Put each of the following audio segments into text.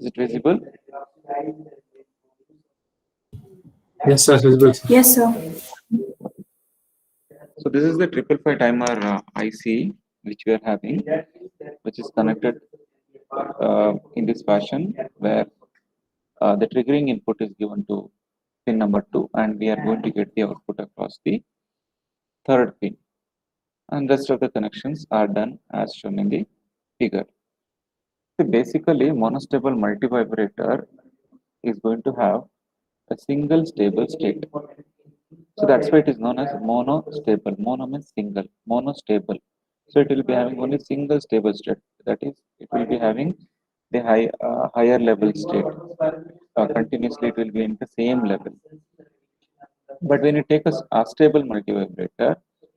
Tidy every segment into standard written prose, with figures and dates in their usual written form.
Is it visible? Yes, sir. Visible, sir. Yes, sir. So this is the 555 timer IC which we are having, which is connected in this fashion where the triggering input is given to pin number 2 and we are going to get the output across the third pin, and rest of the connections are done as shown in the figure. So basically monostable multivibrator is going to have a single stable state. So that's why it is known as monostable. Mono means single, monostable. So it will be having only single stable state. That is, it will be having the higher level state. Continuously, it will be in the same level. But when you take a stable multivibrator,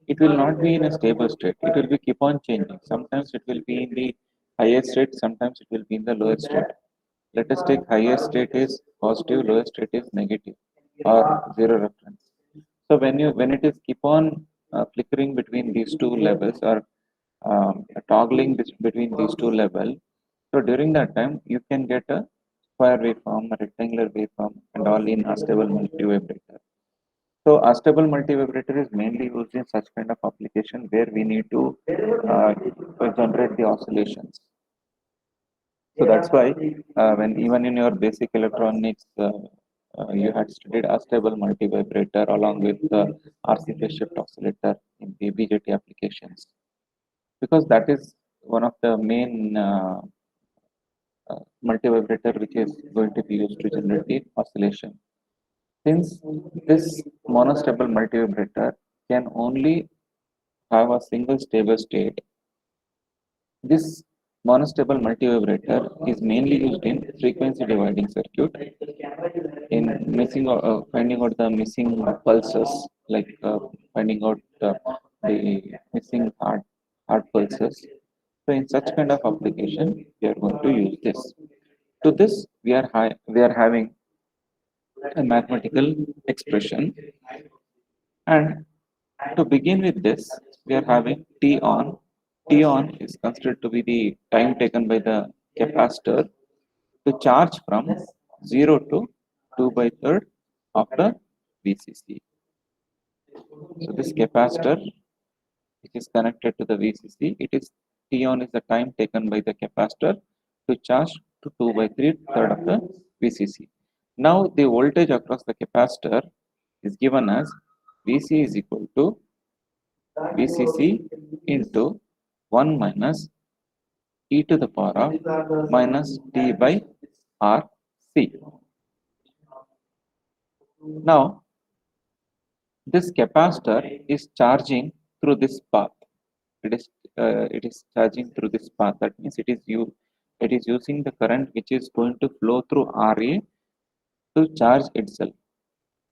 it will not be in a stable state. It will be keep on changing. Sometimes it will be in the highest state. Sometimes it will be in the lowest state. Let us take highest state is positive, lowest state is negative, or zero reference. So when it is keep on flickering between these two levels or toggling between these two levels, so during that time you can get a square waveform, a rectangular waveform, and all in unstable multivibrator. So unstable multivibrator is mainly used in such kind of application where we need to generate the oscillations. So that's why when even in your basic electronics, you had studied unstable multivibrator along with the RC phase shift oscillator in the BJT applications, because that is one of the main multivibrator which is going to be used to generate the oscillation. Since this monostable multivibrator can only have a single stable state, this monostable multivibrator is mainly used in frequency dividing circuit in finding out the missing pulses, like finding out the missing hard pulses. So in such kind of application, we are going to use this. To this, we are having a mathematical expression, and to begin with this, we are having T on. T on is considered to be the time taken by the capacitor to charge from 0 to 2 by third of the VCC. So this capacitor which is connected to the VCC, it is T on is the time taken by the capacitor to charge to 2 by 3 third of the VCC. Now the voltage across the capacitor is given as VC is equal to VCC into 1 minus e to the power of minus t by RC. Now this capacitor is charging through this path. It is charging through this path. That means it is using the current which is going to flow through RA to charge itself.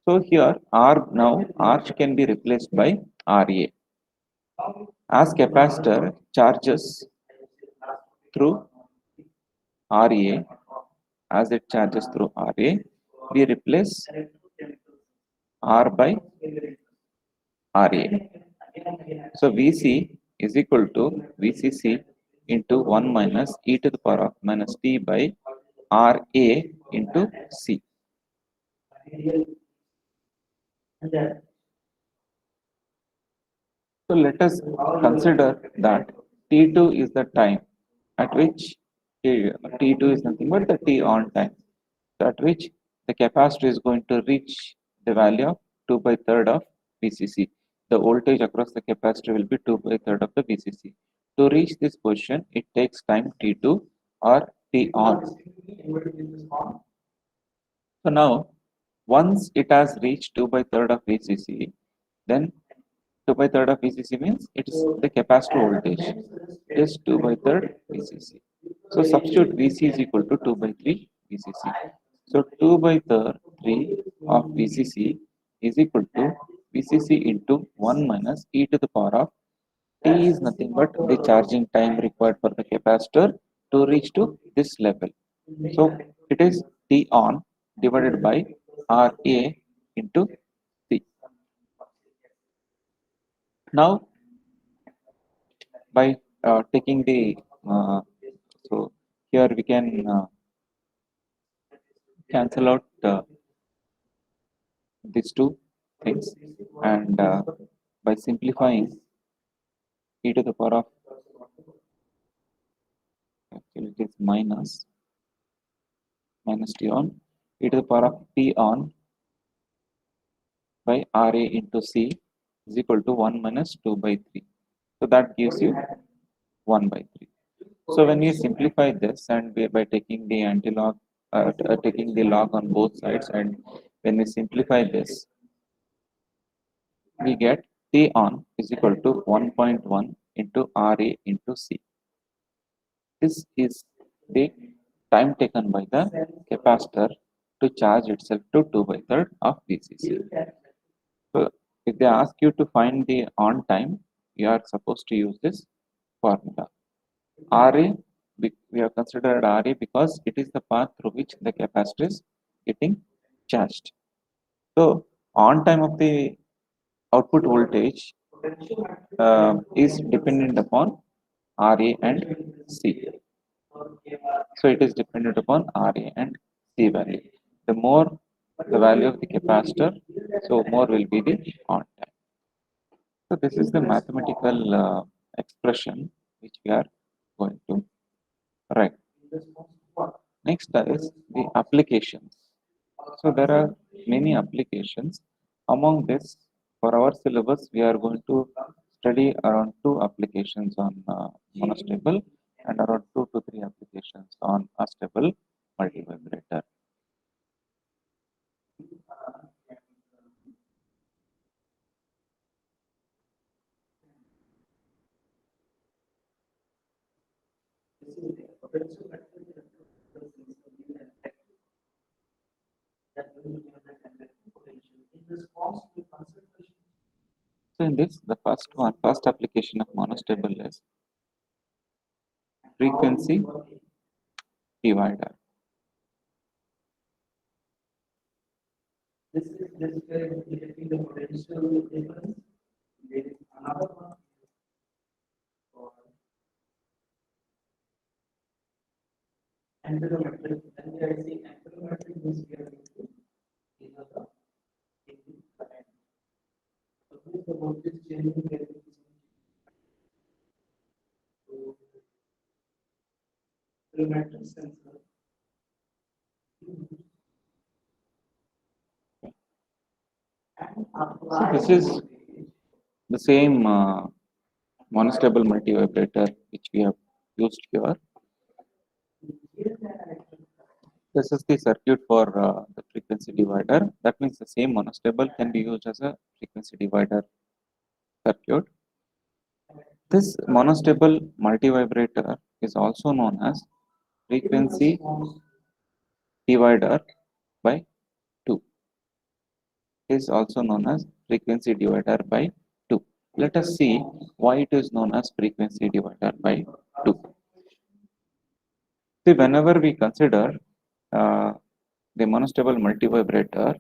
So here R now R can be replaced by RA. As capacitor charges through RA, as it charges through RA, we replace R by RA. So VC is equal to VCC into 1 minus e to the power of minus t by RA into C. So let us consider that T2 is the time at which T2 is nothing but the T on time, so at which the capacitor is going to reach the value of 2 by third of VCC. The voltage across the capacitor will be 2 by third of the VCC. To reach this position, it takes time T2 or T on. So now, once it has reached 2 by third of VCC, then 2 by third of VCC means it is the capacitor voltage. It is 2 by third VCC. So substitute VC is equal to 2 by 3 VCC. So 2 by third 3 of VCC is equal to VCC into 1 minus e to the power of t is nothing but the charging time required for the capacitor to reach to this level. So it is T on divided by RA into C. Now by taking the so here we can cancel out these two things, and by simplifying e to the power of, actually it is minus t on e to the power of t on by Ra into C is equal to 1 minus 2 by 3. So that gives you 1 by 3. So when we simplify this, and we, by taking the antilog, taking the log on both sides, and when we simplify this, we get T on is equal to 1.1 into Ra into C. This is the time taken by the capacitor to charge itself to 2 by 3rd of VCC. So if they ask you to find the on time, you are supposed to use this formula. Ra, we have considered Ra because it is the path through which the capacitor is getting charged. So on time of the output voltage is dependent upon Ra and C. So it is dependent upon Ra and C value. The more the value of the capacitor, so more will be the on time. So this is the mathematical expression which we are going to write. Next is the applications. So there are many applications. Among this, for our syllabus, we are going to study around 2 applications on monostable and around 2 to 3 applications on astable multivibrator. So in this, the first application of monostable is frequency divider. This is where we getting the potential difference. There is another one for angulometric. When we are saying angulometric, means we are going to these are the current. So this is the voltage changing there. So angulometric sensor. So this is the same monostable multivibrator which we have used here. This is the circuit for the frequency divider. That means the same monostable can be used as a frequency divider circuit. This monostable multivibrator is also known as frequency divider by 2. Is also known as frequency divider by 2. Let us see why it is known as frequency divider by 2. See, whenever we consider the monostable multivibrator,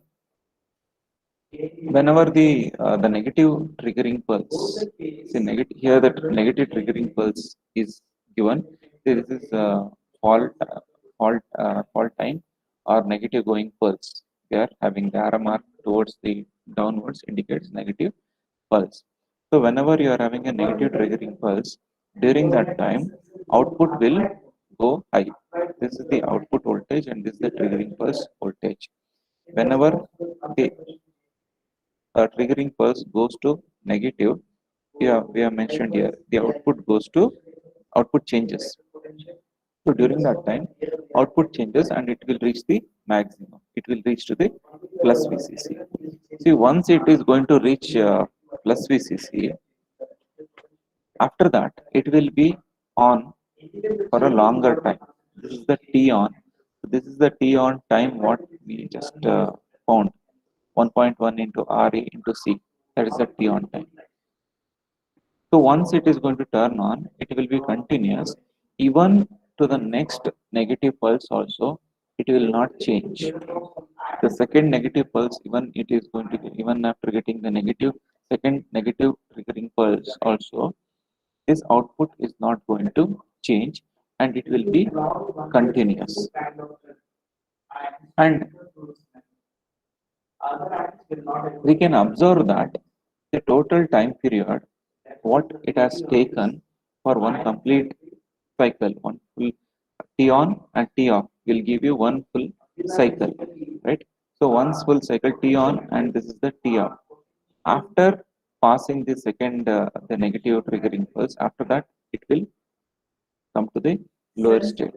whenever the negative triggering pulse, see here the negative triggering pulse is given. This is fault time or negative going pulse. They are having the arrow mark towards the downwards indicates negative pulse. So whenever you are having a negative triggering pulse, during that time output will go high. This is the output voltage and this is the triggering pulse voltage. Whenever the triggering pulse goes to negative, we have mentioned here, the output changes. So during that time, output changes and it will reach the maximum. It will reach to the plus VCC. See, once it is going to reach plus VCC, after that, it will be on for a longer time. This is the T on. This is the T on time what we just found. 1.1 into Ra into C. That is the T on time. So once it is going to turn on, it will be continuous. Even to the next negative pulse also, it will not change. The second negative pulse, even it is going to, even after getting the second negative triggering pulse also, this output is not going to change and it will be continuous. And we can observe that the total time period, what it has taken for one complete cycle, one full T on and T off will give you one full cycle, right? So once full cycle T on and this is the T off. After passing the second, the negative triggering pulse, after that it will come to the lower state.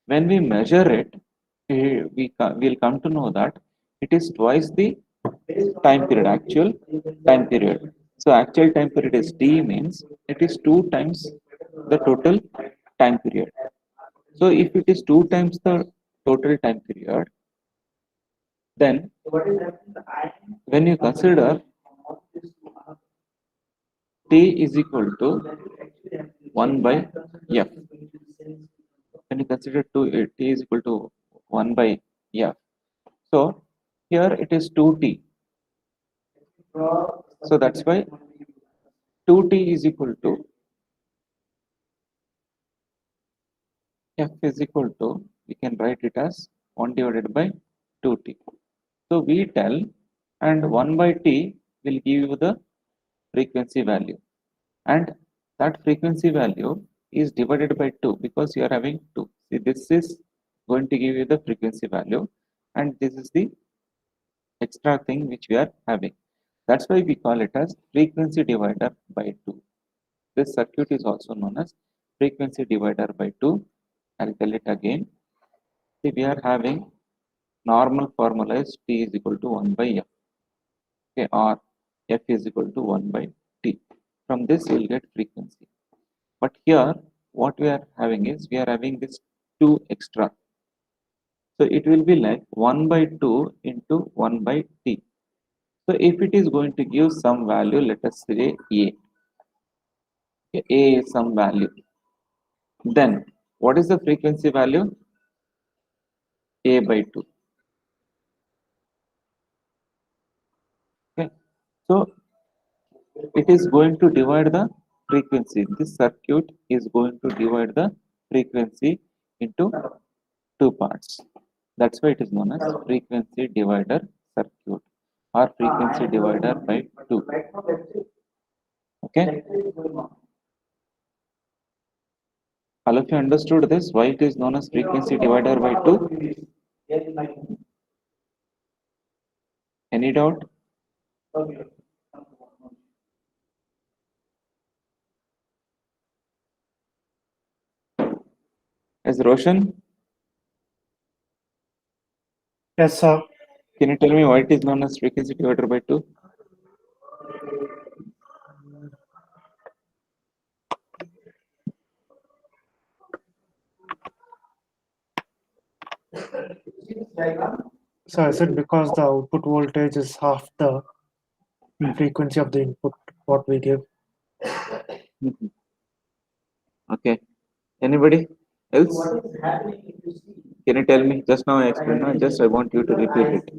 When we measure it, will come to know that it is twice the time period, actual time period. So actual time period is T means it is 2 times the total time period. So if it is 2 times the total time period, then when you consider T is equal to 1 by F, when you consider T is equal to 1 by F, so here it is 2T. So that's why 2T is equal to F is equal to, we can write it as 1 divided by 2T. So we tell and 1 by T will give you the frequency value, and that frequency value is divided by 2 because you are having 2. See, this is going to give you the frequency value, and this is the extra thing which we are having. That's why we call it as frequency divider by 2. This circuit is also known as frequency divider by 2. I'll tell it again. See, we are having normal formula is T is equal to 1 by F, okay, or F is equal to 1 by T. From this you will get frequency. But here what we are having is we are having this 2 extra. So it will be like 1 by 2 into 1 by T. So if it is going to give some value, let us say A. Okay, A is some value. Then what is the frequency value? A by 2. Okay. So it is going to divide the frequency. This circuit is going to divide the frequency into 2 parts. That's why it is known as frequency divider circuit or frequency divider by 2. Okay. All of you understood this? Why it is known as frequency divider by 2? Any doubt? As Roshan, Yes, sir. can you tell me why it is known as frequency divider by 2? So I said because the output voltage is half the frequency of the input what we give. Okay. Anybody else? Can you tell me? Just now I explained. No, just I want you to repeat it.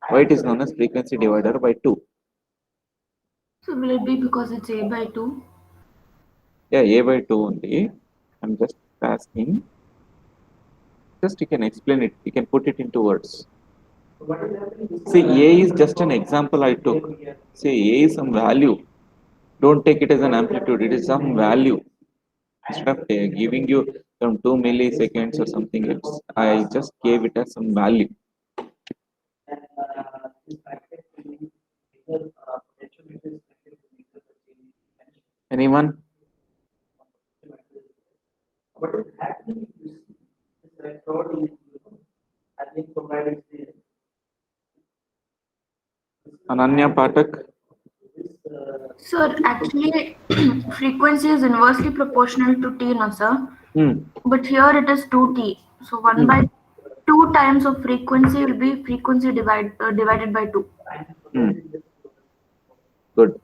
Why it is known as frequency divider by 2? So will it be because it's A by 2? Yeah, A by 2 only. I'm just asking. Just you can explain it. You can put it into words. See, A is just an example I took. See, A is some value. Don't take it as an amplitude. It is some value. Instead of giving you some 2 milliseconds or something else, I just gave it as some value. Anyone? Ananya Patak? Sir, actually, frequency is inversely proportional to T, no, sir? But here it is 2T. So 1 by 2 times of frequency will be frequency divided by 2. Good.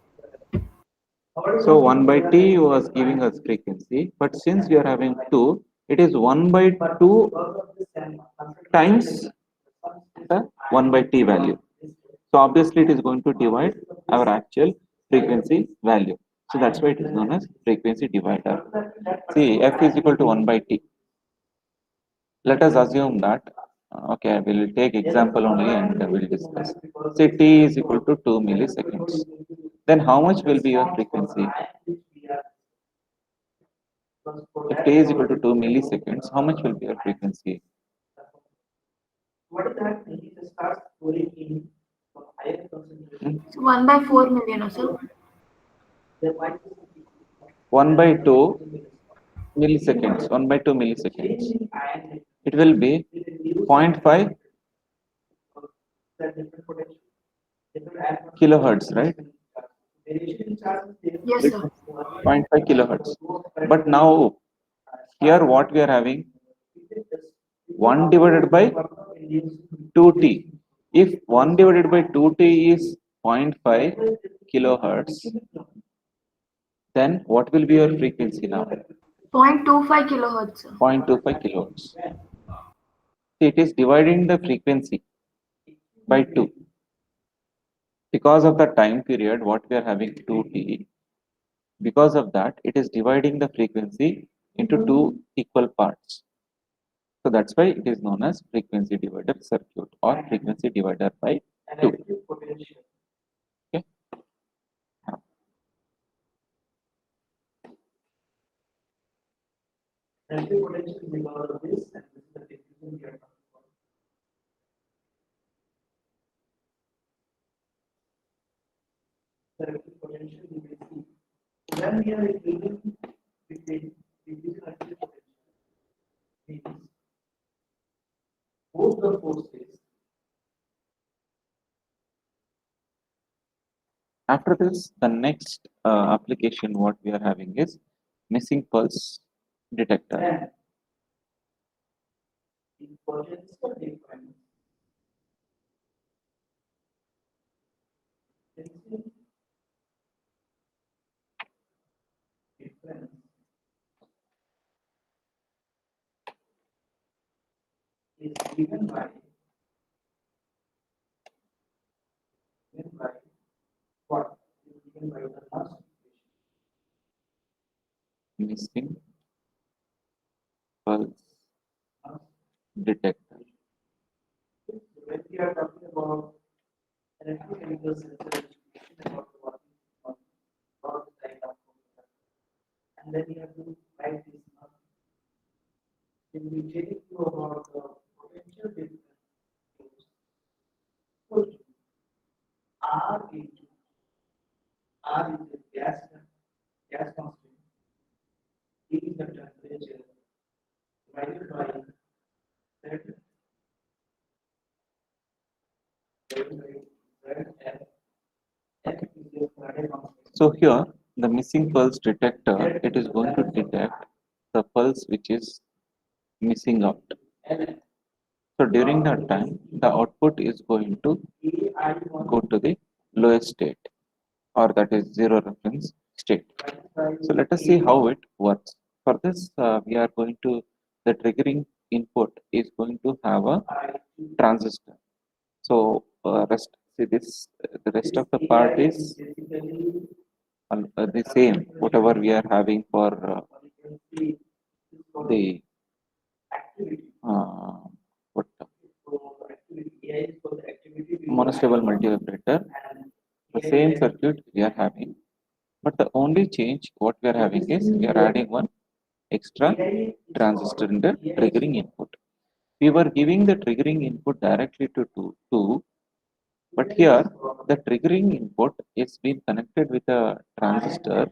So 1 by T was giving us frequency, but since we are having 2, it is 1 by 2 times the 1 by T value. So obviously it is going to divide our actual frequency value. So that's why it is known as frequency divider. See, F is equal to 1 by T. Let us assume that Okay, I will take example only and we'll discuss. Say t is equal to 2 milliseconds. Then how much will be your frequency? If t is equal to 2 milliseconds, how much will be your frequency? What is that? It just starts going in for higher concentration. So 1 by 4 million, sir. There might be 1 by 2 milliseconds, 1 by 2 milliseconds. It will be 0.5 that different potential, different atoms. kilohertz, right? Variation in charge is there. Yes, sir. 0.5 kilohertz. But now, here what we are having, 1 divided by 2t. If 1 divided by 2t is 0.5 kilohertz, then what will be your frequency now? 0.25 kilohertz, sir. 0.25 kilohertz. It is dividing the frequency by 2. Because of the time period, what we are having 2t, because of that, it is dividing the frequency into 2 equal parts. So that's why it is known as frequency divider circuit or frequency divider by 2. Okay. Relative potential is because of this, and this is the diffusion we are talking about. The relative potential you will see. When we are increasing between diffusion and relative potential, means both the forces. After this, the next application what we are having is missing pulse detector. Then the potential difference is given by what? Is given by the last Missing pulse detector. when we are talking about electrochemical sensor about what kind of and then you have to write this up. Then we tell you about the potential difference. R into R is the gas constant. E is the temperature divided by Z. So here the missing pulse detector, it is going to detect the pulse which is missing out. So during that time, the output is going to go to the lowest state, or that is zero reference state. So let us see how it works. For this, we are going to, the triggering input is going to have a transistor. So see this, the rest of the part is the same, whatever we are having for the what monostable multivibrator. The same circuit we are having, but the only change what we are having is we are adding one extra transistor in the triggering input. We were giving the triggering input directly to 2, but here the triggering input is being connected with a transistor.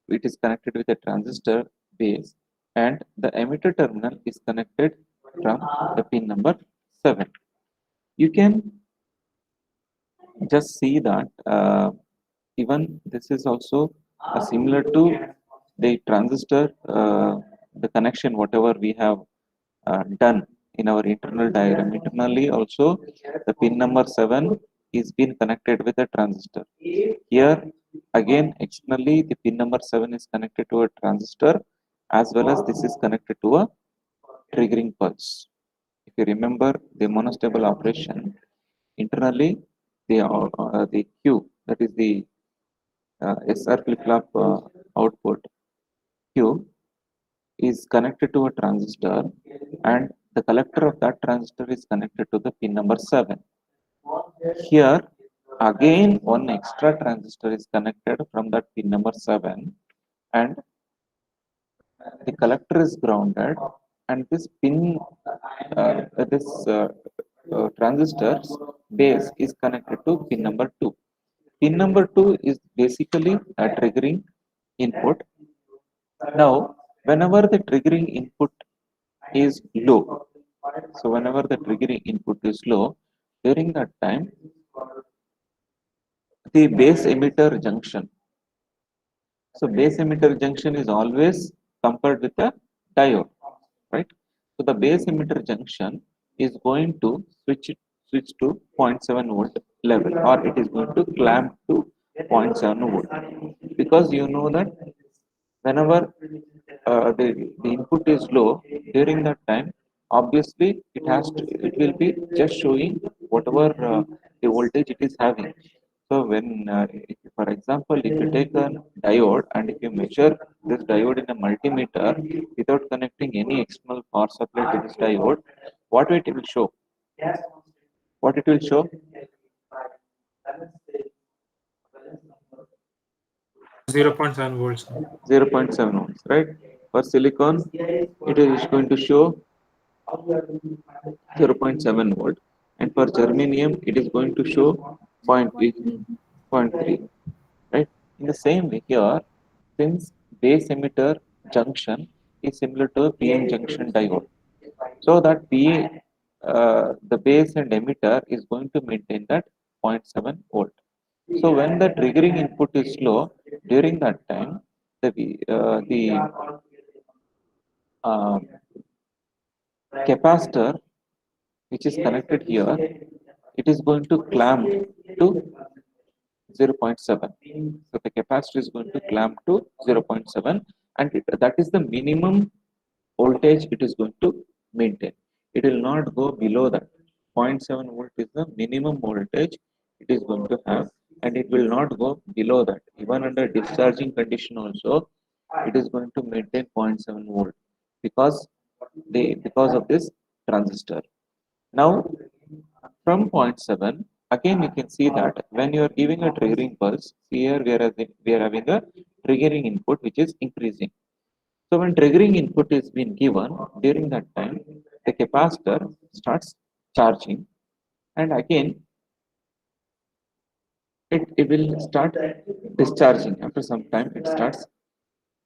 It is connected with a transistor base, and the emitter terminal is connected from the pin number 7. You can just see that even this is also similar to the transistor, the connection whatever we have done in our internal diagram. Internally also the pin number 7 is being connected with a transistor. Here again externally the pin number 7 is connected to a transistor, as well as this is connected to a triggering pulse. If you remember the monostable operation, internally the Q, that is the SR flip-flop output Q, is connected to a transistor, and the collector of that transistor is connected to the pin number 7. Here again one extra transistor is connected from that pin number 7, and the collector is grounded, and this pin this transistor's base is connected to pin number 2. Pin number 2 is basically a triggering input. Now whenever the triggering input is low, so whenever the triggering input is low, during that time the base emitter junction, so base emitter junction is always compared with a diode, right? So the base emitter junction is going to switch to 0.7 volt level, or it is going to clamp to 0.7 volt, because you know that whenever the input is low, during that time obviously it will be just showing whatever the voltage it is having. So when for example, if you take a diode and if you measure this diode in a multimeter without connecting any external power supply to this diode, what it will show? What it will show? 0.7 volts. 0.7 ohms, right? For silicon, it is going to show 0.7 volt, and for germanium, it is going to show 0.3, right? In the same way here, since base emitter junction is similar to a PN junction diode, so that the base and emitter is going to maintain that 0.7 volt. So when the triggering input is low, during that time, the uh, capacitor which is connected here, it is going to clamp to 0.7. So the capacitor is going to clamp to 0.7, and that is the minimum voltage it is going to maintain. It will not go below that. 0.7 volt is the minimum voltage it is going to have, and it will not go below that. Even under discharging condition also, it is going to maintain 0.7 volt because of this transistor. Now from 0.7, again you can see that when you are giving a triggering pulse, here we are having a triggering input which is increasing. So when triggering input is being given, during that time, the capacitor starts charging, and again it will start discharging. After some time, it starts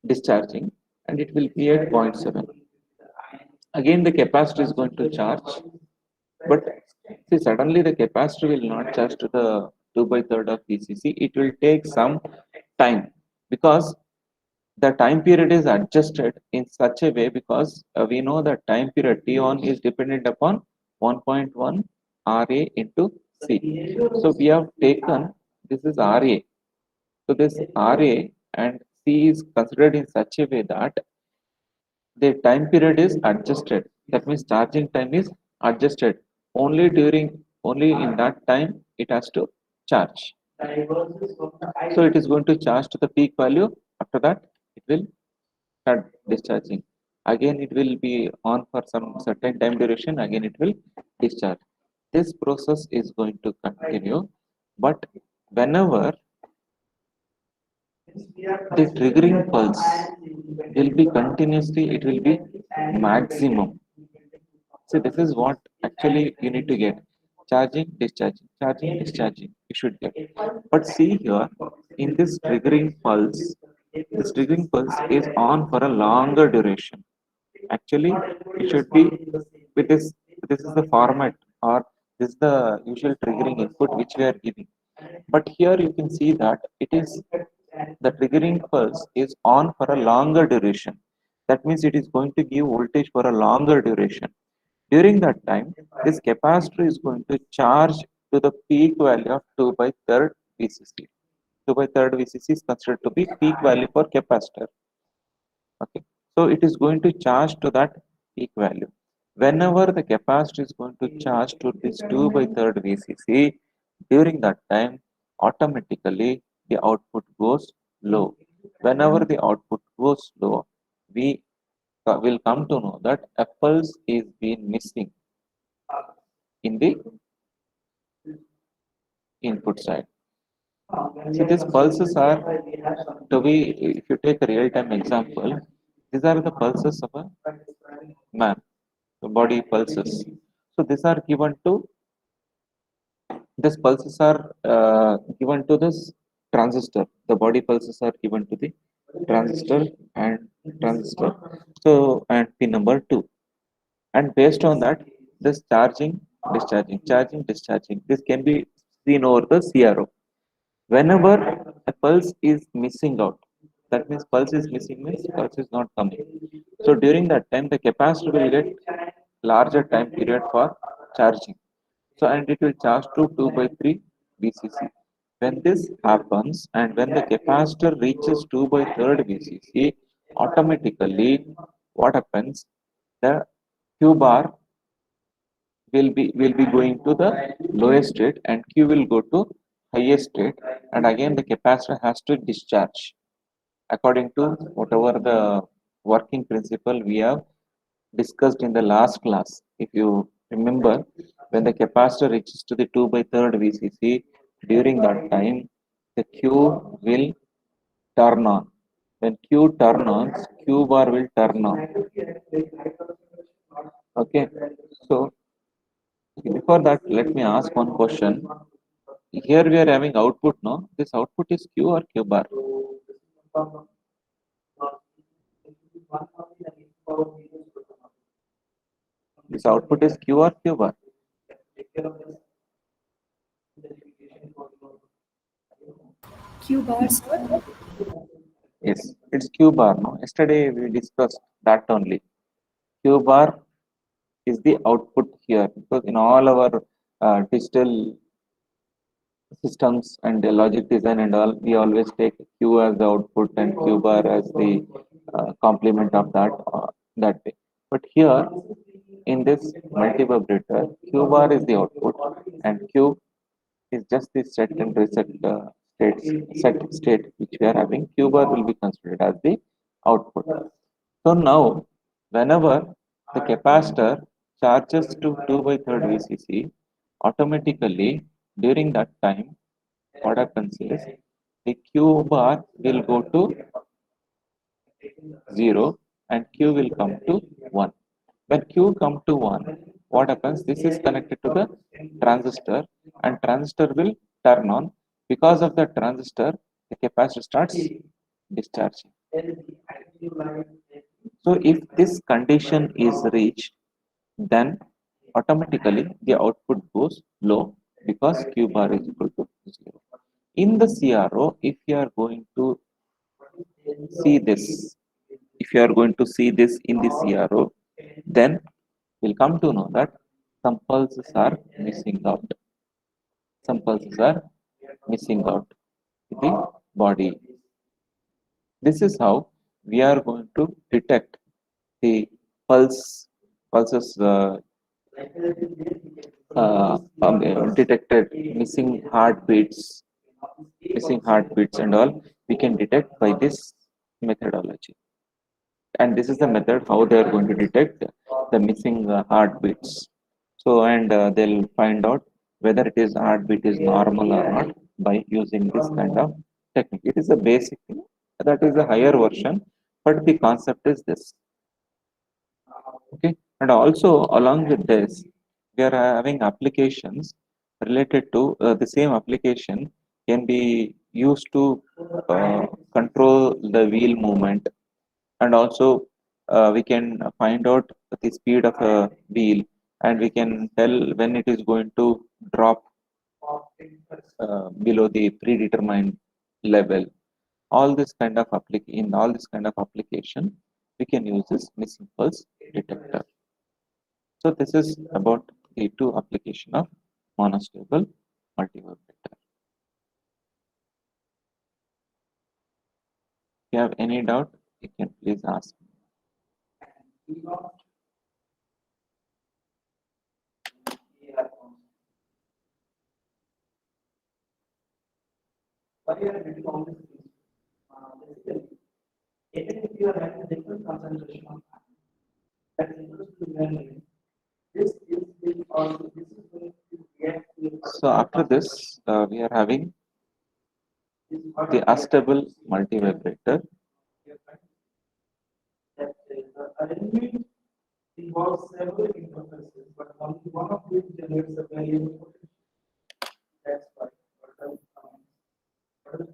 discharging, and it will be at 0.7. Again, the capacitor is going to charge, but see, suddenly the capacitor will not charge to the 2 by 3rd of VCC. It will take some time, because the time period is adjusted in such a way, because we know that time period T1 is dependent upon 1.1 RA into C. So we have taken, this is RA. So this RA and C is considered in such a way that the time period is adjusted. That means charging time is adjusted. Only in that time it has to charge. So it is going to charge to the peak value. After that, it will start discharging. Again, it will be on for some certain time duration. Again, it will discharge. This process is going to continue, but whenever the triggering pulse will be continuously, it will be maximum. So this is what actually you need to get: charging, discharging, charging, discharging. You should get. But see here, in this triggering pulse, this triggering pulse is on for a longer duration. Actually, it should be with this. This is the format, or this is the usual triggering input which we are giving. But here you can see that it is the triggering pulse is on for a longer duration. That means it is going to give voltage for a longer duration. During that time, this capacitor is going to charge to the peak value of 2 by 3rd VCC. 2 by 3rd VCC is considered to be peak value for capacitor. Okay, so it is going to charge to that peak value. Whenever the capacitor is going to charge to this 2 by 3rd VCC, during that time, automatically the output goes low. Whenever the output goes low, we will come to know that a pulse is being missing in the input side. So these pulses are to be, if you take a real-time example, these are the pulses of a man, the body pulses. So these are given to, these pulses are given to this transistor. The body pulses are given to the transistor and transistor. So, and pin number 2. And based on that, this charging, discharging, charging, discharging, this can be seen over the CRO. Whenever a pulse is missing out, that means pulse is missing means pulse is not coming. So during that time, the capacitor will get larger time period for charging. So and it will charge to 2 by 3 VCC. When this happens and when the capacitor reaches 2 by 3rd VCC, automatically what happens? The Q bar will be going to the lowest state and Q will go to highest state, and again the capacitor has to discharge according to whatever the working principle we have discussed in the last class. If you remember, when the capacitor reaches to the 2 by 3rd VCC, during that time the Q will turn on. When Q turn on, Q bar will turn on. Okay, so before that, let me ask one question. Here we are having output, no? This output is Q or Q bar? This output is Q or Q bar? Q bar, sir. Yes, it's Q bar, no? Yesterday we discussed that only. Q bar is the output here because in all our digital systems and the logic design and all, we always take Q as the output and Q bar as the complement of that way. But here in this multivibrator, Q bar is the output and Q is just the set and reset state which we are having. Q bar will be considered as the output. So now, whenever the capacitor charges to 2 by 3rd VCC, automatically during that time, what happens is the Q bar will go to 0 and Q will come to 1. When Q come to 1, what happens? This is connected to the transistor and transistor will turn on. Because of the transistor, the capacitor starts discharging. So if this condition is reached, then automatically the output goes low because Q bar is equal to 0. In the CRO, if you are going to see this, if you are going to see this in the CRO, then we'll come to know that some pulses are missing out. Some pulses are missing out in the body. This is how we are going to detect the pulses detected missing heartbeats and all. We can detect by this methodology. And this is the method how they are going to detect the missing heartbeats. So and they'll find out whether it is heartbeat is normal or not by using this kind of technique. It is a basic thing, that is a higher version, but the concept is this. Okay, and also along with this, we are having applications related to the same application can be used to control the wheel movement, and also we can find out the speed of a wheel, and we can tell when it is going to drop below the predetermined level. All this kind of application, we can use this missing pulse detector. So this is about the two application of monostable multivibrator. If you have any doubt, you can please ask. Even if you are having different concentration of This is the also this is going to react to So after this, we are having the astable multivibrator. that the arrangement involves several interfaces, but only one of which generates a variable potential. That's why what does it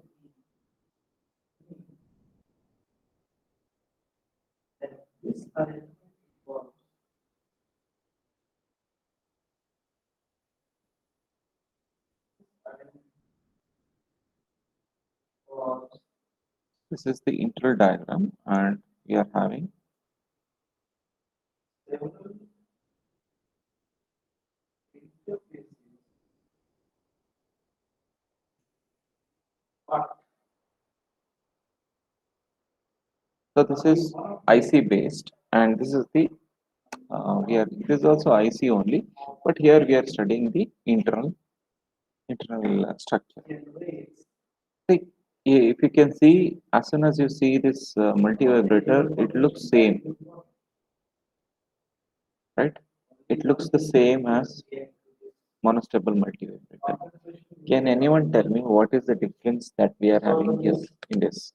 mean? Then this arrangement involves This is the internal diagram, and we are having several interfaces. But so this is IC based, and this is the we are this is also IC only, but here we are studying the internal structure. in ways See, if you can see, as soon as you see this multivibrator, it looks same, right? It looks the same as monostable multivibrator. Can anyone tell me what is the difference that we are having here in this?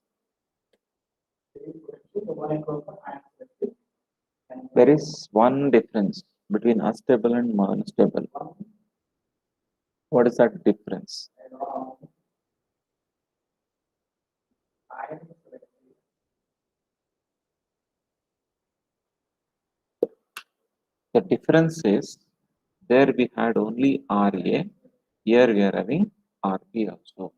There is one difference between unstable and monostable. What is that difference? The difference is there we had only RA, here we are having RP also.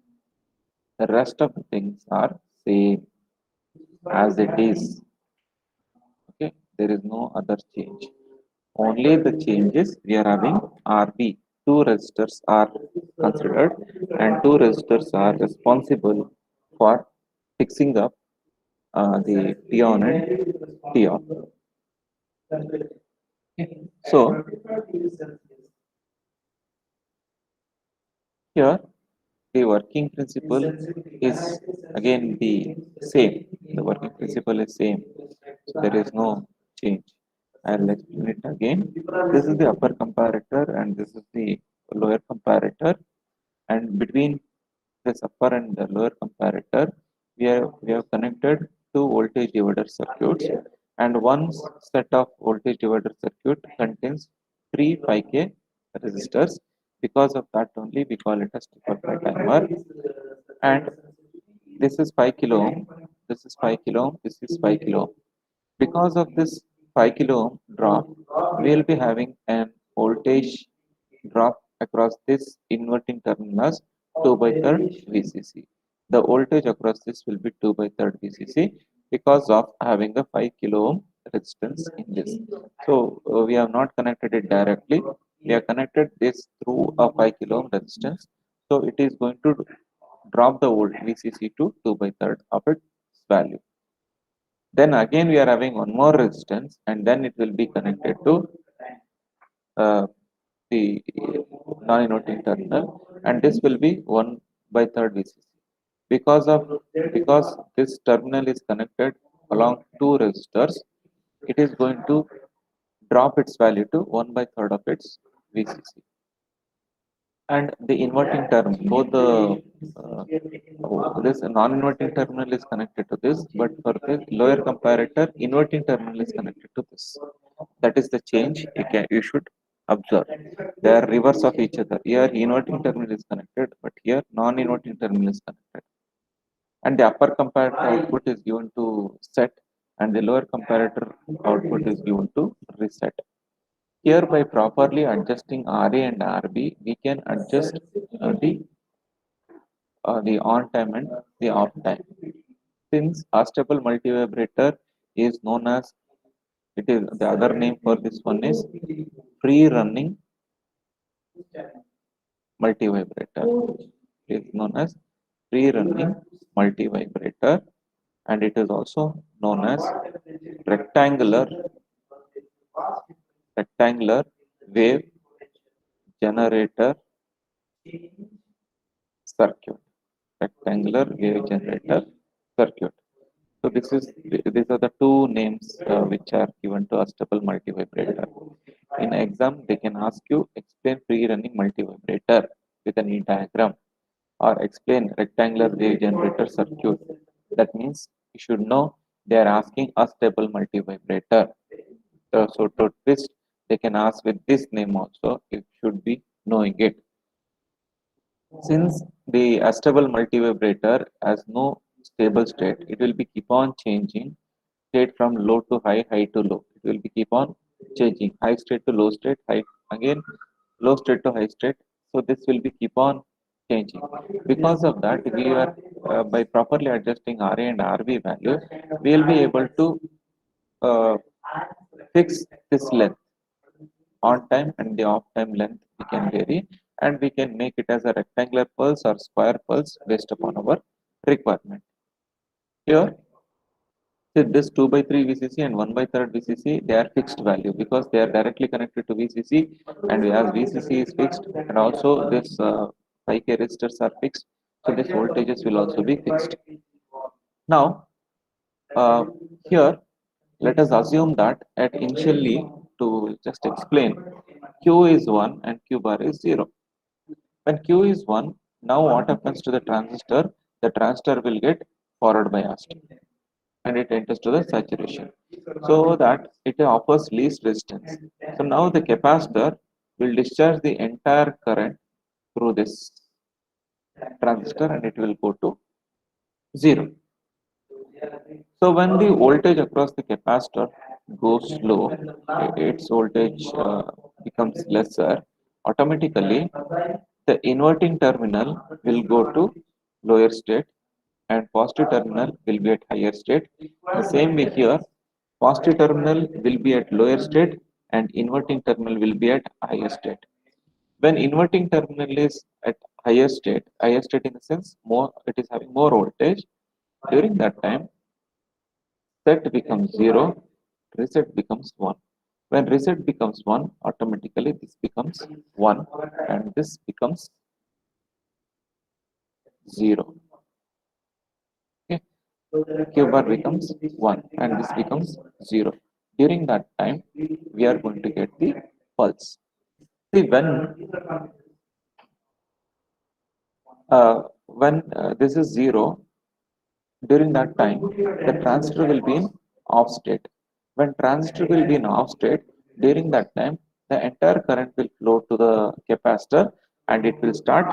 The rest of the things are same as it is. Okay, there is no other change. Only the changes we are having RB. Two resistors are considered, and two resistors are responsible for fixing up the P on and T off. So here the working principle is again the same. The working principle is same. So there is no change. I'll explain it again. This is the upper comparator and this is the lower comparator. And between this upper and the lower comparator, we have connected two voltage divider circuits, and one set of voltage divider circuit contains three 5K resistors. Because of that only we call it a step up timer. And this is 5 kilo ohm, this is 5 kilo ohm, this is 5 kilo ohm. Because of this 5 kilo ohm drop, we will be having an voltage drop across this inverting terminal as 2 by 3rd VCC. The voltage across this will be 2 by 3rd VCC because of having a 5 kilo ohm resistance in this. So we have not connected it directly. We have connected this through a 5 kilo ohm resistance. So it is going to drop the volt VCC to 2 by 3rd of its value. Then again we are having one more resistance, and then it will be connected to the non-inverting terminal, and this will be 1 by 3rd VCC. Because this terminal is connected along two resistors, it is going to drop its value to 1 by 3rd of its VCC. And the inverting term, both the this non-inverting terminal is connected to this, but for the lower comparator, inverting terminal is connected to this. That is the change you should observe. They are reverse of each other. Here inverting terminal is connected, but here non-inverting terminal is connected. And the upper comparator output is given to set, and the lower comparator output is given to reset. Here, by properly adjusting RA and RB, we can adjust the on time and the off time. Since astable multivibrator is known as, it is the other name for this one is free running multivibrator. It is known as free running multivibrator, and it is also known as rectangular wave generator circuit. Rectangular wave generator circuit. So these are the two names which are given to astable multivibrator. In exam, they can ask you explain free running multivibrator with an E diagram or explain rectangular wave generator circuit. That means you should know they are asking astable multivibrator. So to twist, they can ask with this name also. You should be knowing it. Since the astable multivibrator has no stable state, it will be keep on changing state from low to high, high to low. It will be keep on changing high state to low state, high again, low state to high state. So this will be keep on changing. Because of that, we are by properly adjusting RA and RV values, we will be able to uh, fix this length on time and the off time length we can vary, and we can make it as a rectangular pulse or square pulse based upon our requirement. Here, see this 2 by 3 VCC and 1 by 3rd VCC, they are fixed value because they are directly connected to VCC, and as VCC is fixed and also this 5K resistors are fixed, so this voltages will also be fixed. Now, here let us assume that at initially, to just explain, Q is 1 and Q bar is 0. When Q is 1, now what happens to the transistor? The transistor will get forward biased and it enters to the saturation, so that it offers least resistance. So now the capacitor will discharge the entire current through this transistor and it will go to 0. So when the voltage across the capacitor goes low, its voltage becomes lesser, automatically the inverting terminal will go to lower state and positive terminal will be at higher state. The same way here, positive terminal will be at lower state and inverting terminal will be at higher state. When inverting terminal is at higher state in the sense more it is having more voltage, during that time set becomes 0, reset becomes 1. When reset becomes 1, automatically this becomes 1 and this becomes 0. Okay. Q bar becomes 1 and this becomes 0. During that time, we are going to get the pulse. See, when this is 0, during that time, the transistor will be in off state. When transistor will be in off state, during that time, the entire current will flow to the capacitor and it will start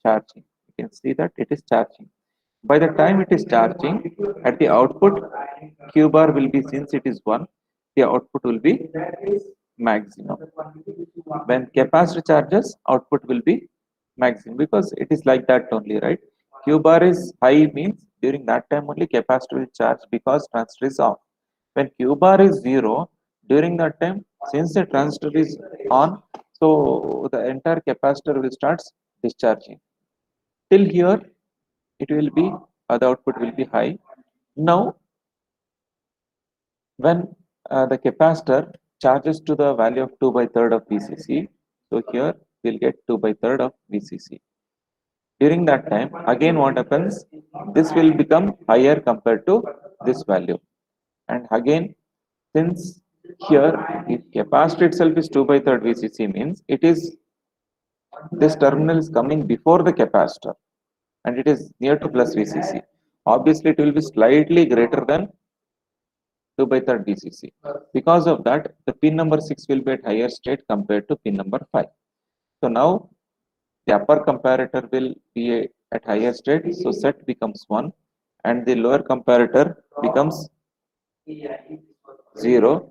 charging. You can see that it is charging. By the time it is charging, at the output, Q bar will be, since it is 1, the output will be maximum. When capacitor charges, output will be maximum because it is like that only, right? Q bar is high means during that time only capacitor will charge because transistor is off. When Q bar is 0, during that time, since the transistor is on, so the entire capacitor will start discharging. Till here, it will be the output will be high. Now, when the capacitor charges to the value of 2 by 3rd of VCC, so here we'll get 2 by 3rd of VCC. During that time, again what happens? This will become higher compared to this value. And again, since here if capacitor itself is 2 by 3rd VCC means it is this terminal is coming before the capacitor and it is near to plus VCC. Obviously, it will be slightly greater than 2 by 3rd VCC. Because of that, the pin number 6 will be at higher state compared to pin number 5. So now the upper comparator will be at higher state, so set becomes 1 and the lower comparator becomes 0.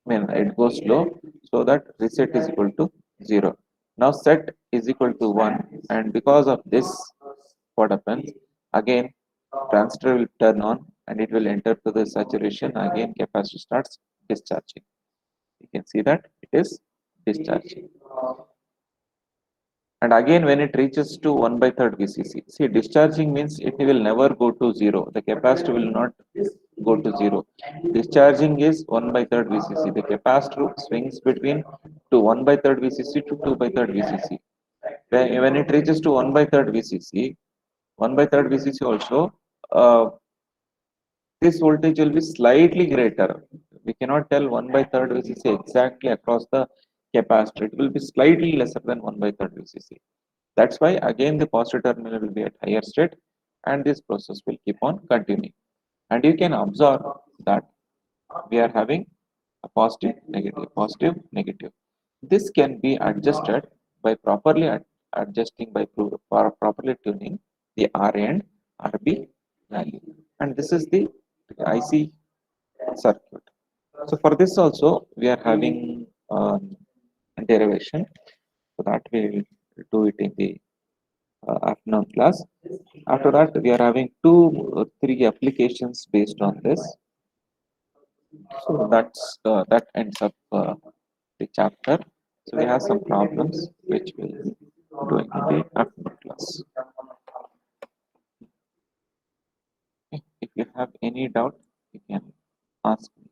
I mean, it goes low, so that reset is equal to 0. Now set is equal to 1 and because of this, what happens? Again, transistor will turn on and it will enter to the saturation. Again, capacitor starts discharging. You can see that it is discharging. And again, when it reaches to 1 by 3rd VCC, see, discharging means it will never go to 0. The capacitor will not go to 0. Discharging is 1 by 3rd VCC. The capacitor swings between to 1 by 3rd VCC to 2 by 3rd VCC. When it reaches to 1 by 3rd VCC, 1 by 3rd VCC also, this voltage will be slightly greater. We cannot tell 1/3 VCC exactly across the capacitor. It will be slightly lesser than 1/3 VCC. That's why again the positive terminal will be at higher state and this process will keep on continuing. And you can observe that we are having a positive, negative, positive, negative. This can be adjusted by properly adjusting by properly tuning the R and RB value. And this is the IC circuit. So for this also we are having derivation. So that we will do it in the afternoon class. After that we are having 2-3 applications based on this. So that ends up the chapter. So we have some problems which we'll be doing in the afternoon class. If you have any doubt, you can ask me.